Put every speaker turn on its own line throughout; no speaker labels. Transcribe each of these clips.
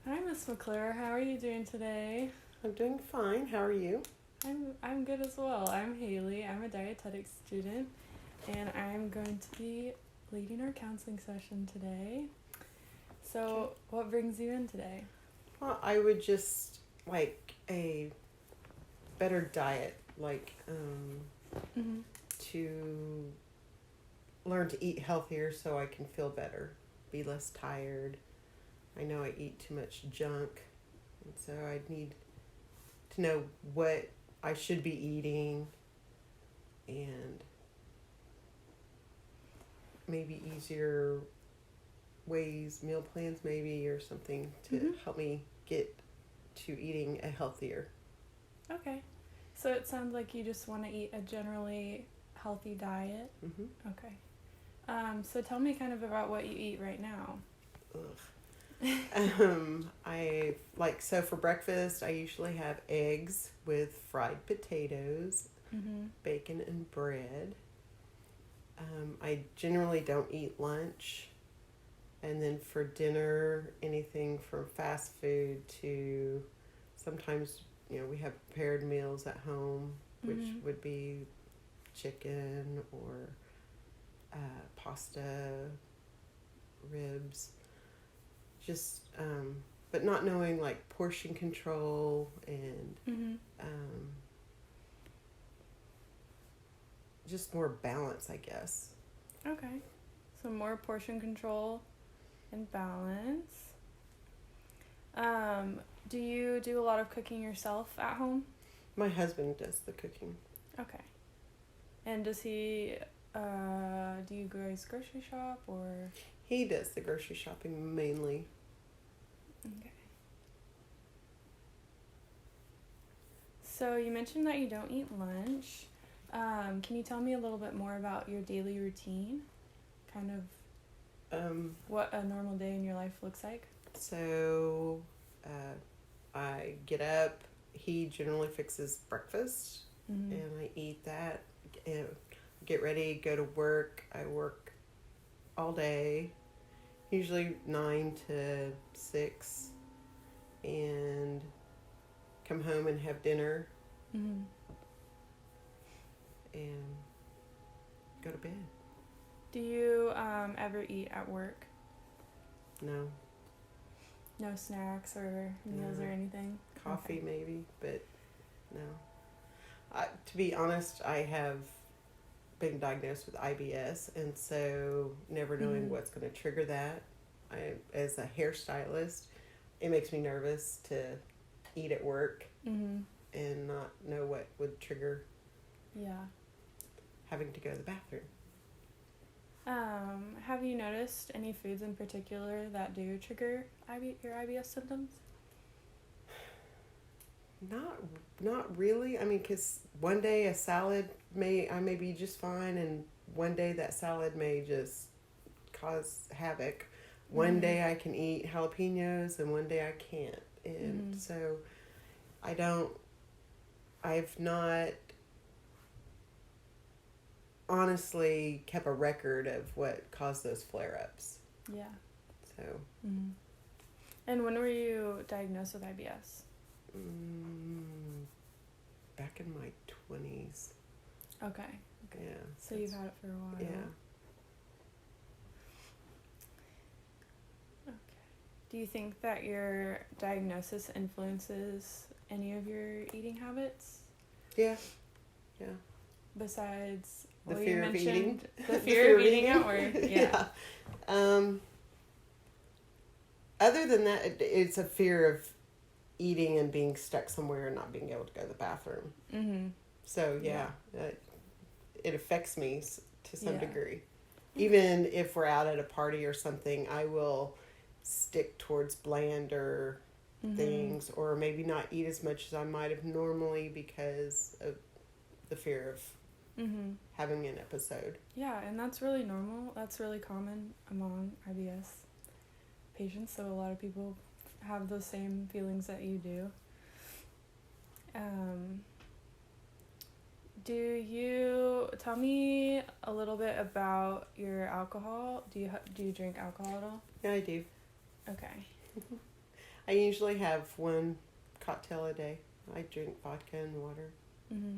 Hi, Miss McClure. How are you doing today?
I'm doing fine. How are you?
I'm good as well. I'm Haley. I'm a dietetics student, and I'm going to be leading our counseling session today. So,
Okay.
what brings you in today?
Well, I would just like a better diet,
Mm-hmm.
to learn to eat healthier so I can feel better, be less tired. I know I eat too much junk, and so I need to know what I should be eating and maybe easier ways, meal plans maybe, or something to
Mm-hmm.
help me get to eating a healthier.
Okay. So it sounds like you just want to eat a generally healthy diet.
Mm-hmm.
Okay. So tell me kind of about what you eat right now.
I like so for breakfast I usually have eggs with fried potatoes,
Mm-hmm.
bacon and bread. I generally don't eat lunch, and then for dinner anything from fast food to sometimes we have prepared meals at home, which
Mm-hmm.
would be chicken or pasta, ribs. Just but not knowing like portion control and
Mm-hmm.
um, just more balance, I guess.
Okay. So more portion control and balance. Do you do a lot of cooking yourself at home?
My husband does the cooking.
Okay. And does he, do you guys grocery shop or?
He does the grocery shopping mainly.
Okay. So you mentioned that you don't eat lunch. Can you tell me a little bit more about your daily routine? Kind of what a normal day in your life looks like?
So I get up. He generally fixes breakfast,
Mm-hmm.
and I eat that. And get ready, go to work. I work all day, usually 9 to 6, and come home and have dinner
Mm-hmm.
and go to bed.
Do you ever eat at work?
No.
No snacks or meals
No.
or anything?
Coffee
Okay.
maybe, but no. To be honest, I have been diagnosed with IBS, and so never knowing
Mm-hmm.
what's going to trigger that. As a hairstylist, it makes me nervous to eat at work
Mm-hmm.
and not know what would trigger
Yeah.
having to go to the bathroom.
Have you noticed any foods in particular that do trigger your IBS symptoms?
Not really. I mean, because one day a salad I may be just fine, and one day that salad may just cause havoc. One
Mm-hmm.
day I can eat jalapenos, and one day I can't. And
Mm-hmm.
so I don't. I've not honestly kept a record of what caused those flare-ups.
Yeah.
So
Mm-hmm. And when were you diagnosed with IBS?
back in my 20s.
Okay.
Yeah.
So you've had it for a while.
Yeah.
Okay. Do you think that your diagnosis influences any of your eating habits?
Yeah. Yeah.
Besides,
The
well,
fear
you
of
mentioned
eating.
the fear of eating at work. Yeah.
Other than that, it's a fear of eating and being stuck somewhere and not being able to go to the bathroom.
Mm-hmm.
So it affects me to some
Yeah.
degree. Even if we're out at a party or something, I will stick towards blander
Mm-hmm.
things, or maybe not eat as much as I might have normally because of the fear of
Mm-hmm.
having an episode.
Yeah, and that's really normal. That's really common among IBS patients, so a lot of people have those same feelings that you do. Do you tell me a little bit about your alcohol? Do you drink alcohol at all?
Yeah, I do.
Okay.
I usually have one cocktail a day. I drink vodka and water.
Mm-hmm.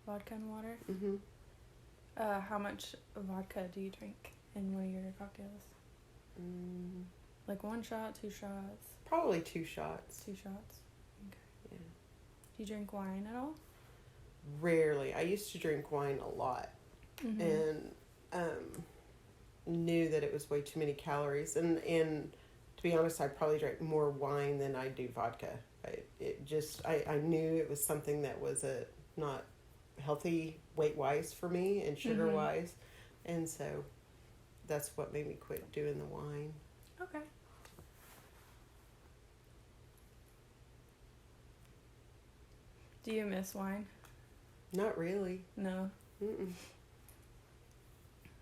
Vodka and water?
Mm-hmm.
How much vodka do you drink in one of your cocktails? Like 1 shot, 2 shots?
Probably 2 shots.
2 shots? Okay.
Yeah.
Do you drink wine at all?
Rarely. I used to drink wine a lot.
Mm-hmm.
And knew that it was way too many calories. And to be honest, I probably drank more wine than I do vodka. I knew it was something that was not healthy weight-wise for me and sugar-wise. And so that's what made me quit doing the wine.
Okay. Do you miss wine?
Not really.
No.
Mm-mm.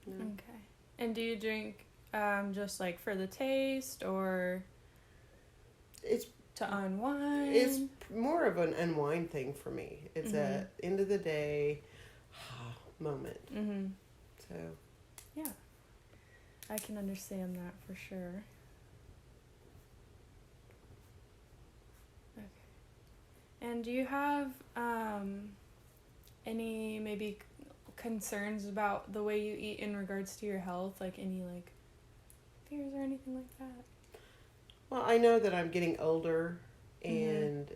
No.
Okay. And do you drink just like for the taste or
It's
to unwind?
It's more of an unwind thing for me. It's a end of the day moment.
Mm-hmm.
So
yeah, I can understand that for sure. Okay. And do you have any maybe concerns about the way you eat in regards to your health? Like any like fears or anything like that?
Well, I know that I'm getting older, and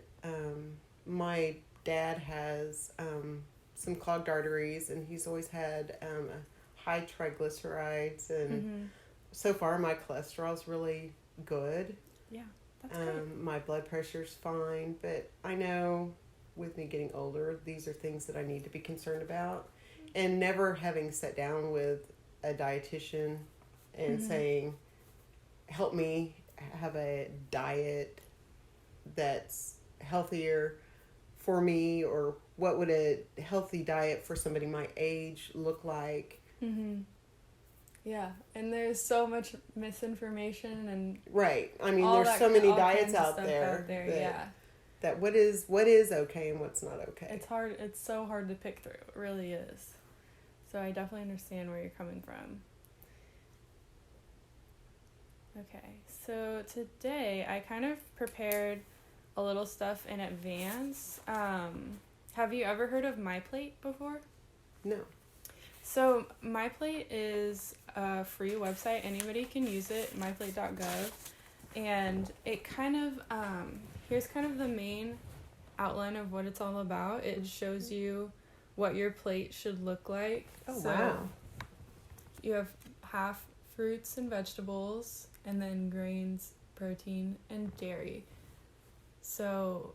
my dad has some clogged arteries, and he's always had high triglycerides, and so far my cholesterol's really good.
Yeah, that's great.
My blood pressure's fine, but I know with me getting older, these are things that I need to be concerned about, and never having sat down with a dietitian and saying, help me have a diet that's healthier for me, or what would a healthy diet for somebody my age look like.
Yeah, and there's so much misinformation and
right. I mean, there's so many diets out there,
yeah,
that what is okay and what's not okay.
It's hard. It's so hard to pick through. It really is. So I definitely understand where you're coming from. Okay, so today I kind of prepared a little stuff in advance. Have you ever heard of MyPlate before?
No.
So MyPlate is a free website. Anybody can use it, myplate.gov. And it kind of, here's kind of the main outline of what it's all about. It shows you what your plate should look like.
Oh,
so
wow.
You have half fruits and vegetables, and then grains, protein, and dairy. So,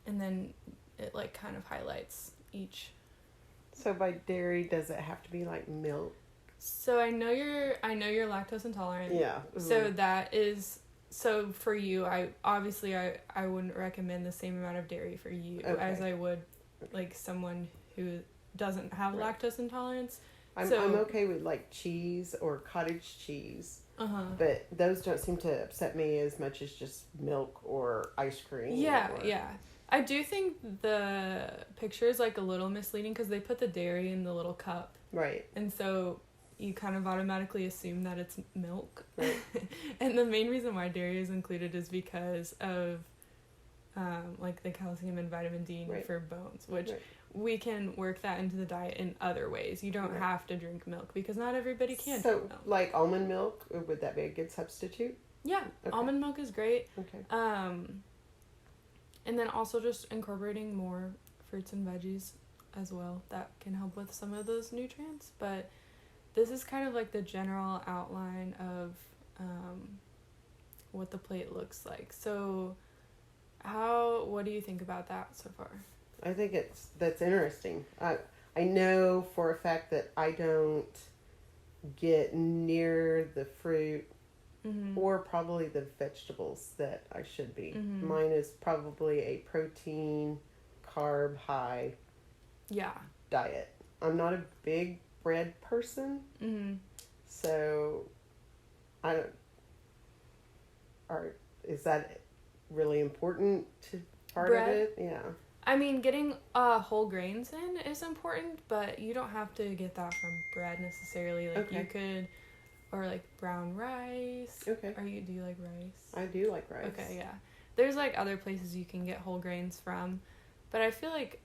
and then it like kind of highlights each.
So by dairy, does it have to be like milk?
So I know you're lactose intolerant.
Yeah.
So that is, so for you, I wouldn't recommend the same amount of dairy for you as I would like someone who doesn't have lactose intolerance.
I'm okay with like cheese or cottage cheese. But those don't seem to upset me as much as just milk or ice cream.
Yeah. I do think the picture is like a little misleading because they put the dairy in the little cup. Right. And so you kind of automatically assume that it's milk. Right. And the main reason why dairy is included is because of like the calcium and vitamin D for bones, which we can work that into the diet in other ways. You don't have to drink milk because not everybody can drink milk.
Like almond milk, would that be a good substitute?
Yeah, almond milk is great.
Okay.
And then also just incorporating more fruits and veggies as well. That can help with some of those nutrients. But this is kind of like the general outline of what the plate looks like. So what do you think about that so far?
I think that's interesting. I know for a fact that I don't get near the fruit or probably the vegetables that I should be. Mine is probably a protein, carb high diet. I'm not a big bread person, so is that really important to part of it? Yeah.
I mean, getting whole grains in is important, but you don't have to get that from bread necessarily. Like you could, or like brown rice.
Okay.
Do you like rice?
I do like rice.
Okay, yeah. There's like other places you can get whole grains from, but I feel like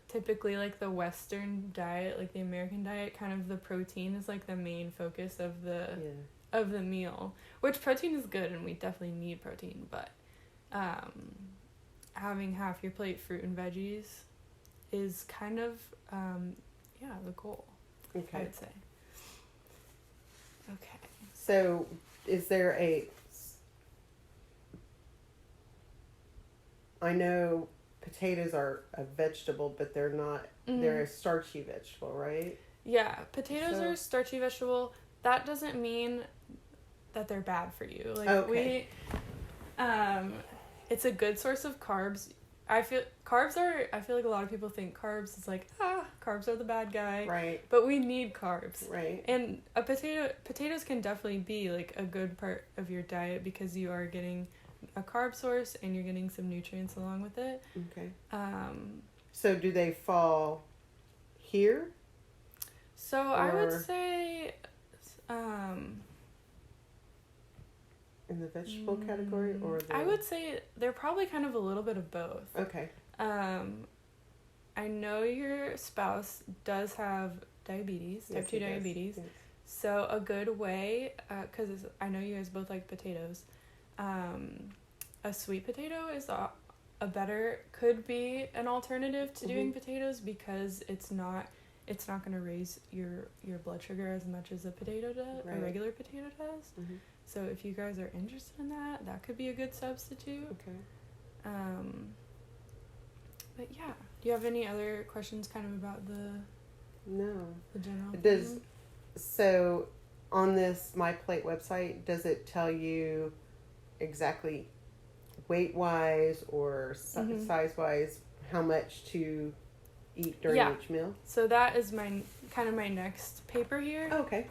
typically like the Western diet, like the American diet, kind of the protein is like the main focus of the meal, which protein is good and we definitely need protein, but having half your plate fruit and veggies is kind of the goal.
Okay.
I would say. Okay.
So, is there I know potatoes are a vegetable, but they're not, they're a starchy vegetable, right?
Yeah, potatoes are a starchy vegetable. That doesn't mean that they're bad for you. Like, it's a good source of carbs. I feel like a lot of people think carbs is like, carbs are the bad guy.
Right.
But we need carbs.
Right.
And potatoes can definitely be like a good part of your diet because you are getting a carb source and you're getting some nutrients along with it.
Okay. So do they fall here?
So I would say
in the vegetable category or
I would say they're probably kind of a little bit of both.
Okay.
I know your spouse does have diabetes, type 2 diabetes.
Yes.
So a good way, because I know you guys both like potatoes, a sweet potato is could be an alternative to doing potatoes because it's not going to raise your blood sugar as much as a potato does, a regular potato does. Mm-hmm. So if you guys are interested in that could be a good substitute.
Okay.
But yeah, do you have any other questions kind of about the general?
So on this My Plate website, does it tell you exactly weight-wise or size-wise how much to eat during each meal?
So that is my next paper here.
Oh, okay.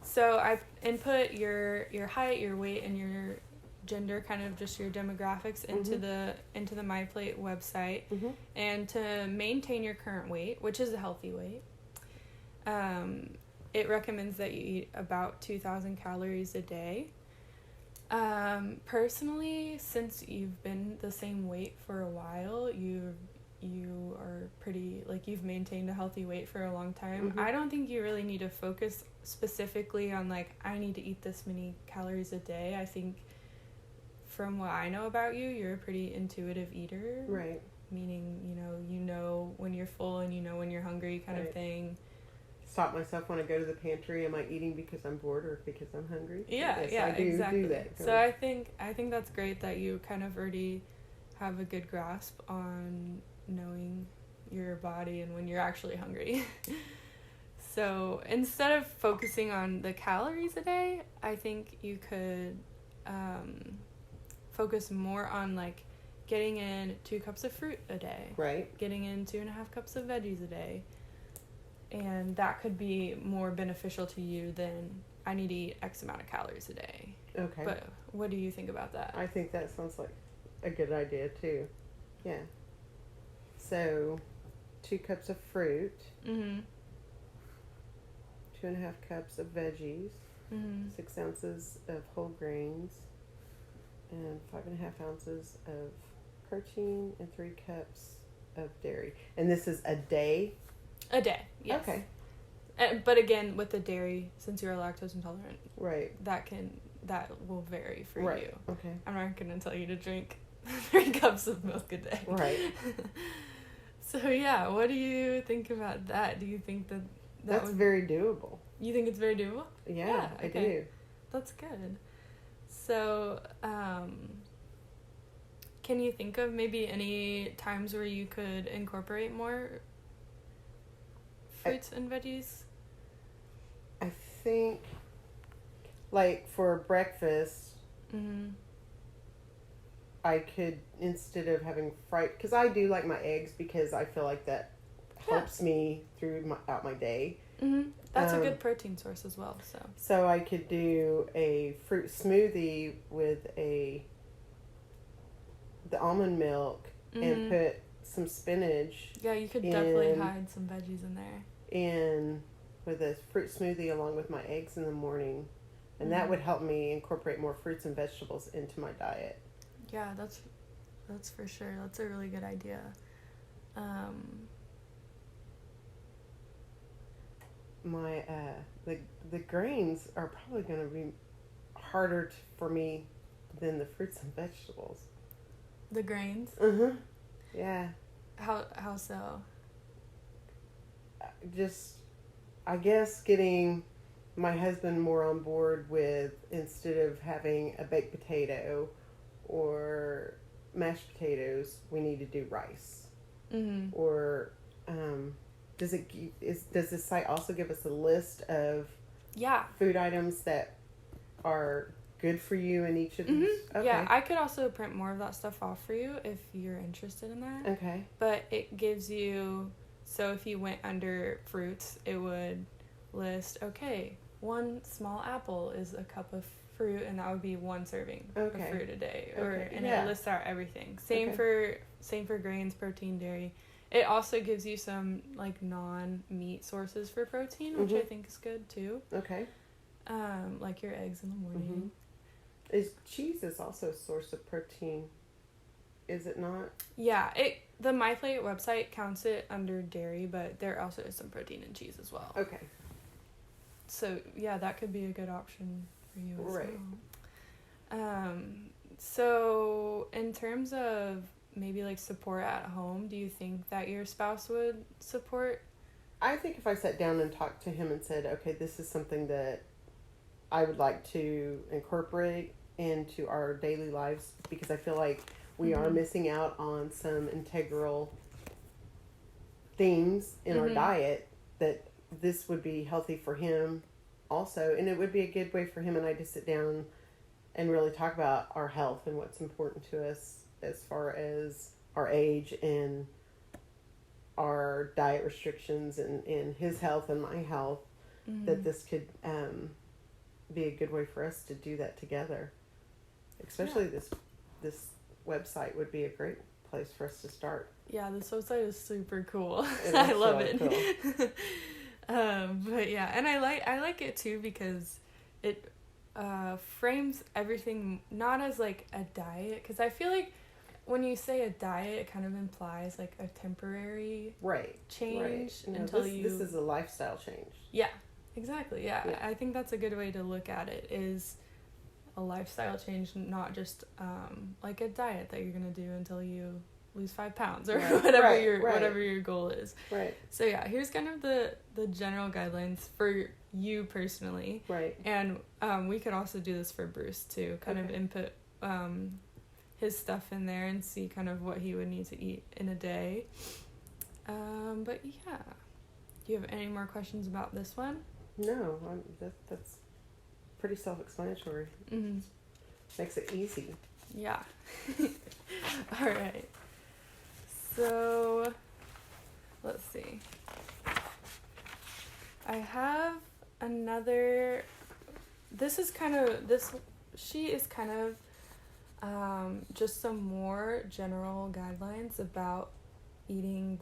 So I input your height, your weight, and your gender, kind of just your demographics into the My Plate website. Mm-hmm. And to maintain your current weight, which is a healthy weight, it recommends that you eat about 2,000 calories a day. Personally, since you've been the same weight for a while, you are pretty, like, you've maintained a healthy weight for a long time. I don't think you really need to focus specifically on, like, I need to eat this many calories a day. I think from what I know about you, you're a pretty intuitive eater.
Right.
Meaning, you know when you're full and you know when you're hungry kind of thing.
Stop myself when I go to the pantry. Am I eating because I'm bored or because I'm hungry?
Yeah,
I do
exactly.
Do that.
So I think that's great that you kind of already have a good grasp on knowing your body and when you're actually hungry. So instead of focusing on the calories a day, I think you could focus more on, like, getting in 2 cups of fruit a day.
Right.
Getting in 2.5 cups of veggies a day. And that could be more beneficial to you than I need to eat X amount of calories a day.
Okay.
But what do you think about that?
I think that sounds like a good idea too. Yeah. So, 2 cups of fruit. 2.5 cups of veggies. 6 ounces of whole grains. And 5.5 ounces of protein and 3 cups of dairy. And this is a day?
A day, yes.
Okay.
But again, with the dairy, since you're lactose intolerant,
right,
that will vary for you.
Okay.
I'm not going to tell you to drink 3 cups of milk a day.
Right.
So yeah, what do you think about that? Do you think
that's very doable?
You think it's very doable?
Yeah, I do.
That's good. So, can you think of maybe any times where you could incorporate more fruits and veggies?
I think, like, for breakfast, I could, instead of having fried, because I do like my eggs because I feel like that helps me throughout my day.
That's a good protein source as well.
So I could do a fruit smoothie with the almond milk and put some spinach.
Yeah, you could definitely hide some veggies in there.
And with a fruit smoothie along with my eggs in the morning, And that would help me incorporate more fruits and vegetables into my diet.
Yeah, that's for sure. That's a really good idea.
My the grains are probably going to be harder for me than the fruits and vegetables.
The grains?
Yeah.
How so?
Just, I guess, getting my husband more on board with, instead of having a baked potato or mashed potatoes, we need to do rice. Or does this site also give us a list of food items that are good for you in each of these? Okay.
Yeah, I could also print more of that stuff off for you if you're interested in that.
Okay.
But it gives you, so if you went under fruits, it would list, okay, 1 small apple is a cup of fruit, and that would be 1 serving of fruit a day. It lists out everything. Same for grains, protein, dairy. It also gives you some like non-meat sources for protein, which I think is good too.
Okay.
Like your eggs in the morning.
Cheese is also a source of protein, is it not?
Yeah, the MyPlate website counts it under dairy, but there also is some protein in cheese as well.
Okay.
So yeah, that could be a good option for you as
right.
well. So in terms of maybe like support at home, do you think that your spouse would support?
I think if I sat down and talked to him and said, okay, this is something that I would like to incorporate into our daily lives, because I feel like we are missing out on some integral things in our diet, that this would be healthy for him also, and it would be a good way for him and I to sit down and really talk about our health and what's important to us as far as our age and our diet restrictions and his health and my health, that this could be a good way for us to do that together. Especially this website would be a great place for us to start.
Yeah, this website is super cool. I love it. Cool. But yeah, and I like it too because it frames everything not as like a diet, because I feel like when you say a diet, it kind of implies like a temporary change until this
is a lifestyle change.
Yeah, exactly. Yeah, I think that's a good way to look at it, is a lifestyle change, not just like a diet that you're gonna do until you lose 5 pounds or whatever your goal is. Right. So yeah, here's kind of the general guidelines for you personally. Right. And we could also do this for Bruce too, kind of input his stuff in there and see kind of what he would need to eat in a day. But yeah, do you have any more questions about this one?
No, that's pretty self-explanatory. Makes it easy.
Yeah. All right. So, let's see. I have another. She is kind of just some more general guidelines about eating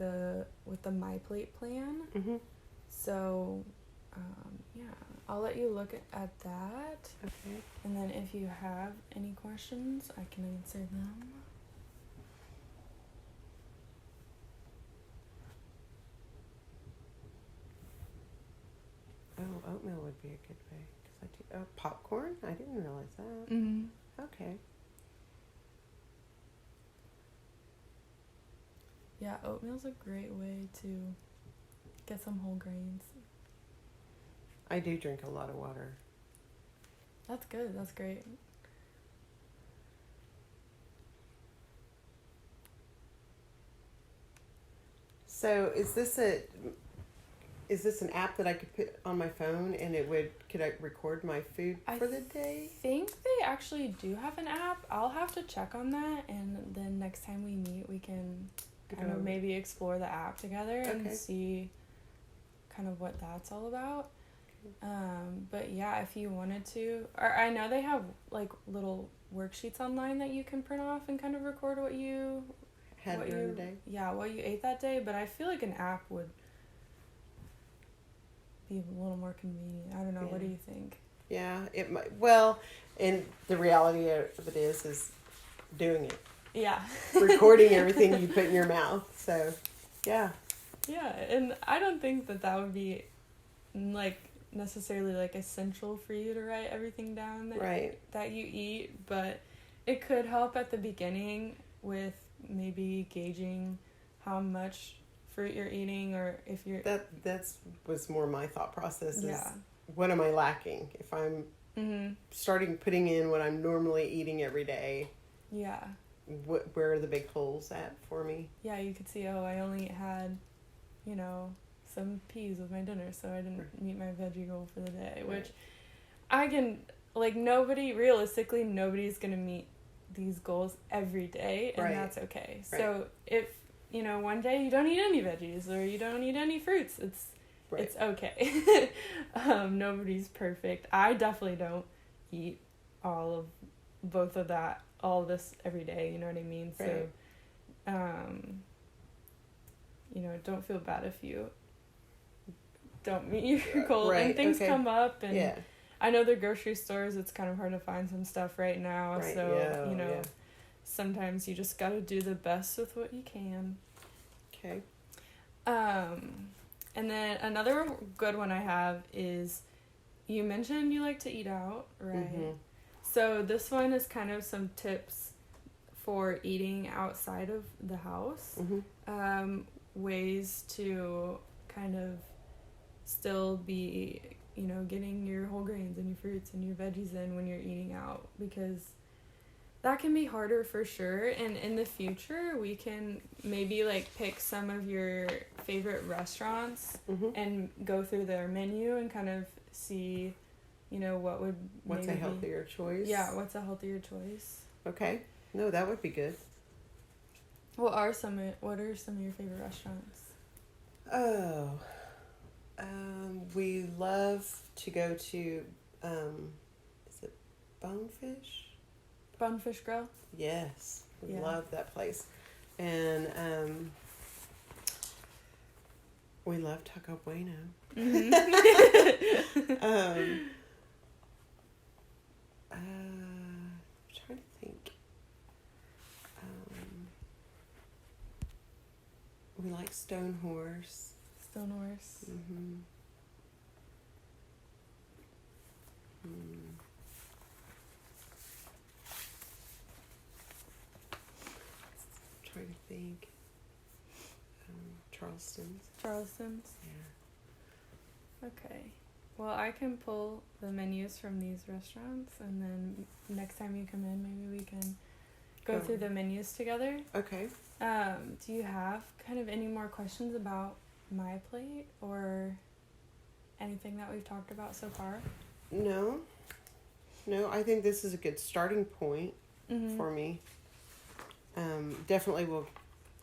with the MyPlate plan. So, yeah, I'll let you look at that. Okay. And then if you have any questions, I can answer them.
Oh, oatmeal would be a good way. Popcorn? I didn't realize that. Okay.
Yeah, oatmeal's a great way to get some whole grains.
I do drink a lot of water.
That's good. That's great.
So is this an app that I could put on my phone and could I record my food for the day?
I think they actually do have an app. I'll have to check on that, and then next time we meet, we can kind of maybe explore the app together and see kind of what that's all about. But yeah, if you wanted to, or I know they have like little worksheets online that you can print off and kind of record what you
had during the day.
Yeah, what you ate that day. But I feel like an app would be a little more convenient. I don't know. Yeah. What do you think?
Yeah, it might. Well, and the reality of it is doing it.
Yeah.
Recording everything you put in your mouth. So, yeah.
Yeah, and I don't think that would be like necessarily like essential for you to write everything down that you eat, but it could help at the beginning with maybe gauging how much fruit you're eating, or if you're
that's was more my thought process.
Yeah.
What am I lacking? If I'm starting putting in what I'm normally eating every day.
Yeah.
Where are the big holes at for me?
Yeah, you could see, I only had, some peas with my dinner, so I didn't meet my veggie goal for the day, which I can, realistically, nobody's going to meet these goals every day, and that's okay. Right. So if, one day you don't eat any veggies or you don't eat any fruits, it's okay. Nobody's perfect. I definitely don't eat all this every day, you know what I mean? Right. So, don't feel bad if you don't meet your goal. Right. And things come up, and I know the grocery stores, it's kind of hard to find some stuff right now. Right. So, sometimes you just got to do the best with what you can.
Okay.
And then another good one I have is, you mentioned you like to eat out, right? Mm-hmm. So this one is kind of some tips for eating outside of the house. Mm-hmm. Ways to kind of still be, getting your whole grains and your fruits and your veggies in when you're eating out, because that can be harder for sure. And in the future, we can maybe pick some of your favorite restaurants and go through their menu and kind of see, what's
a healthier choice.
Yeah, what's a healthier choice.
Okay. No, that would be good.
What are some of your favorite restaurants?
Oh, we love to go to, is it Bonefish?
Bonefish Grill?
Yes, we love that place. And we love Taco Bueno. Mm-hmm. Trying to think. We like Stone Horse.
Stone Horse.
Mm-hmm. Trying to think. Charleston's.
Yeah. Okay. Well, I can pull the menus from these restaurants, and then next time you come in, maybe we can go through the menus together.
Okay.
Do you have kind of any more questions about my plate or anything that we've talked about so far?
No, I think this is a good starting point for me. Definitely will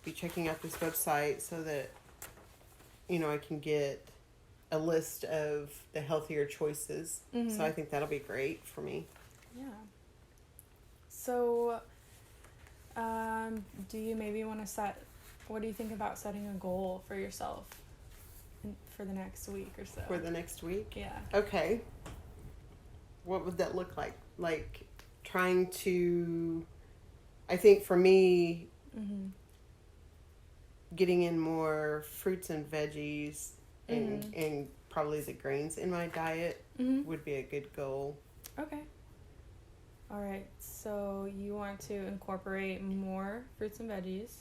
be checking out this website so that, I can get a list of the healthier choices. Mm-hmm. So I think that'll be great for me.
Yeah. So, do you maybe want to what do you think about setting a goal for yourself for the next week or so?
For the next week?
Yeah.
Okay. What would that look like? Like trying to, I think for me, getting in more fruits and veggies and probably the grains in my diet would be a good goal.
Okay. All right. So you want to incorporate more fruits and veggies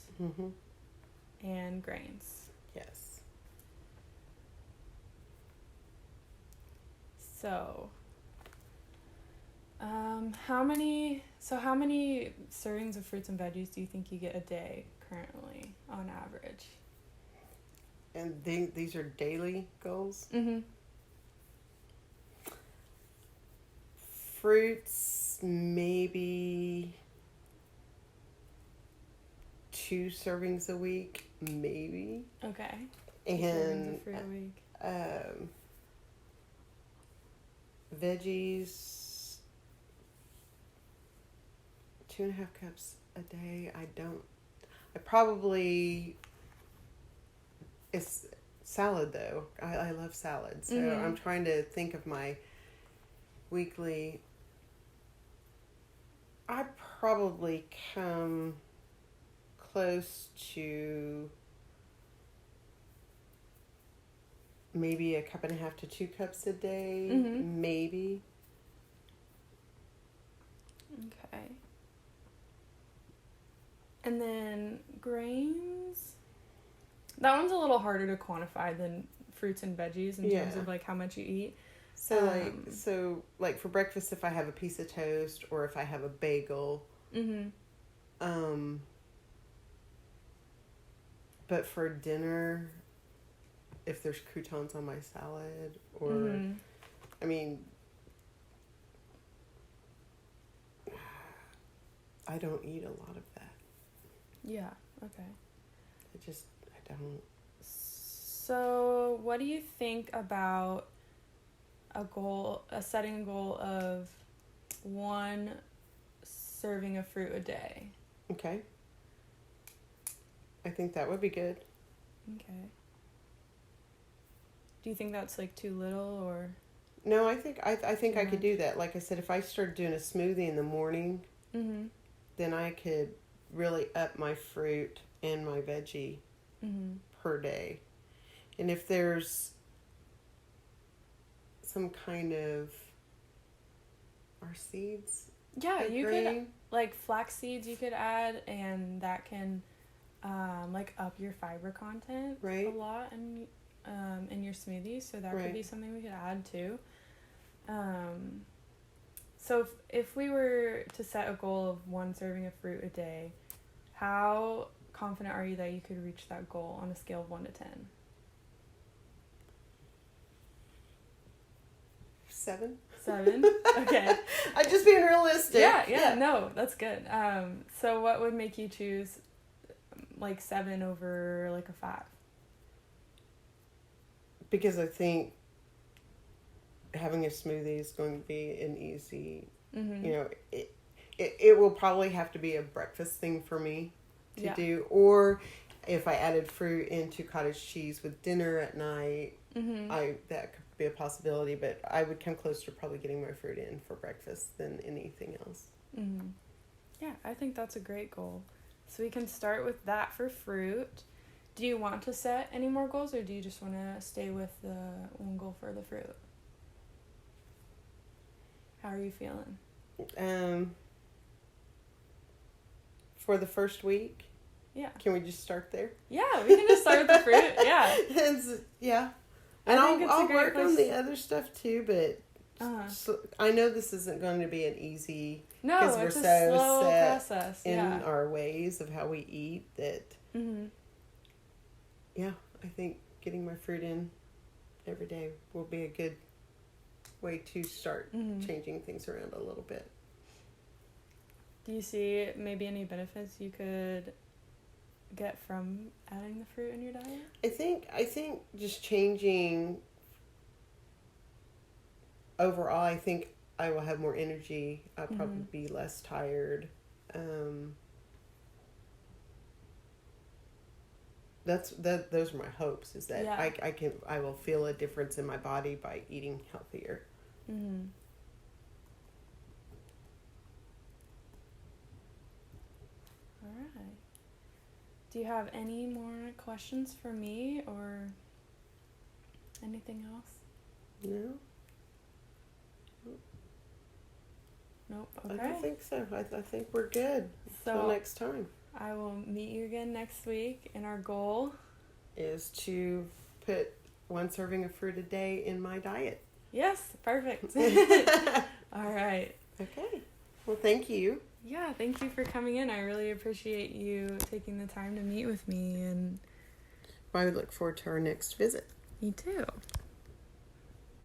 and grains.
Yes.
So, how many servings of fruits and veggies do you think you get a day currently on average?
And these are daily goals?
Mm-hmm.
Fruits, maybe 2 servings a week, maybe.
Okay.
And
2 servings of fruit a week.
Veggies, 2.5 cups a day. It's salad though. I love salad. So I'm trying to think of my weekly, I probably come close to maybe 1.5 to 2 cups a day, maybe.
Okay. And then grains. That one's a little harder to quantify than fruits and veggies in terms of like how much you eat.
So like for breakfast, if I have a piece of toast or if I have a bagel, but for dinner, if there's croutons on my salad or, I mean, I don't eat a lot of that.
Yeah, okay.
I don't.
So what do you think about setting a goal of 1 serving of fruit a day?
Okay. I think that would be good.
Okay. Do you think that's like too little or?
No, I think I could do that. Like I said, if I started doing a smoothie in the morning, then I could really up my fruit and my veggie per day. And if there's some kind of seeds,
you could like flax seeds you could add, and that can like up your fiber content a lot in your smoothies, so that could be something we could add too. So if we were to set a goal of 1 serving of fruit a day, how confident are you that you could reach that goal on a scale of 1 to 10?
7.
7? Okay.
I'm just being realistic.
Yeah, no, that's good. So what would make you choose like 7 over like a 5?
Because I think having a smoothie is going to be an easy, it will probably have to be a breakfast thing for me to do. Or if I added fruit into cottage cheese with dinner at night, that could be a possibility, but I would come close to probably getting my fruit in for breakfast than anything else.
Yeah, I think that's a great goal. So we can start with that for fruit. Do you want to set any more goals, or do you just want to stay with the 1 goal for the fruit? How are you feeling?
For the first week?
Yeah.
Can we just start there?
Yeah, we can just start with the fruit. Yeah.
And I'll work on the other stuff too, but I know this isn't going to be an easy, because we're
it's a
so
slow
set
process.
in our ways of how we eat that. I think getting my fruit in every day will be a good way to start changing things around a little bit.
Do you see maybe any benefits you could get from adding the fruit in your diet?
I think just changing overall, I think I will have more energy. I'll probably be less tired. Those are my hopes, is that I will feel a difference in my body by eating healthier.
All right. Do you have any more questions for me or anything else?
No.
Nope. Okay.
I don't think so. I think we're good. Until next time.
I will meet you again next week, and our goal
is to put 1 serving of fruit a day in my diet.
Yes, perfect. All right.
Okay. Well, thank you.
Yeah, thank you for coming in. I really appreciate you taking the time to meet with me, and
I would look forward to our next visit.
Me too.